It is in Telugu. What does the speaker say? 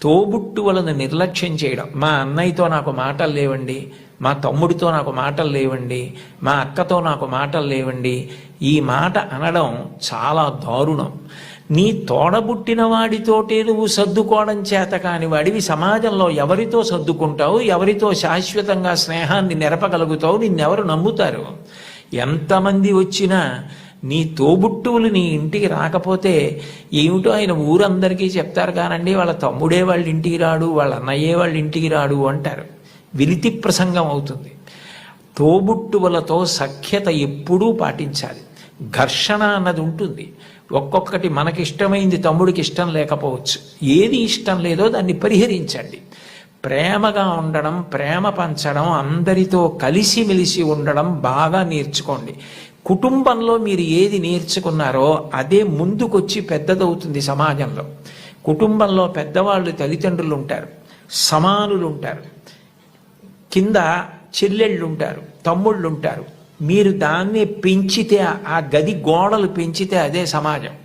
తోబుట్టువులను నిర్లక్ష్యం చేయడం. మా అన్నయ్యతో నాకు మాటలు లేవండి, మా తమ్ముడితో నాకు మాటలు లేవండి, మా అక్కతో నాకు మాటలు లేవండి, ఈ మాట అనడం చాలా దారుణం. నీ తోడబుట్టిన వాడితోటే నువ్వు సర్దుకోవడం చేత కాని వాడివి సమాజంలో ఎవరితో సర్దుకుంటావు, ఎవరితో శాశ్వతంగా స్నేహాన్ని నెరపగలుగుతావు? నిన్నెవరు నమ్ముతారు? ఎంతమంది వచ్చినా నీ తోబుట్టువులు నీ ఇంటికి రాకపోతే ఏమిటో ఆయన ఊరందరికీ చెప్తారు కానండి, వాళ్ళ తమ్ముడే వాళ్ళ ఇంటికి రాడు, వాళ్ళ అన్నయ్యే వాళ్ళ ఇంటికి రాడు అంటారు. విలితి ప్రసంగం అవుతుంది. తోబుట్టువులతో సఖ్యత ఎప్పుడూ పాటించాలి. ఘర్షణ అన్నది ఉంటుంది. ఒక్కొక్కటి మనకిష్టమైంది తమ్ముడికి ఇష్టం లేకపోవచ్చు. ఏది ఇష్టం లేదో దాన్ని పరిహరించండి. ప్రేమగా ఉండడం, ప్రేమ పంచడం, అందరితో కలిసిమెలిసి ఉండడం బాగా నేర్చుకోండి. కుటుంబంలో మీరు ఏది నేర్చుకున్నారో అదే ముందుకొచ్చి పెద్దదవుతుంది సమాజంలో. కుటుంబంలో పెద్దవాళ్ళు తల్లిదండ్రులు ఉంటారు, సమానులు ఉంటారు, కింద చెల్లెళ్ళు ఉంటారు, తమ్ముళ్ళు ఉంటారు. మీరు దాన్ని పెంచితే, ఆ గది గోడలు పెంచితే అదే సమాజం.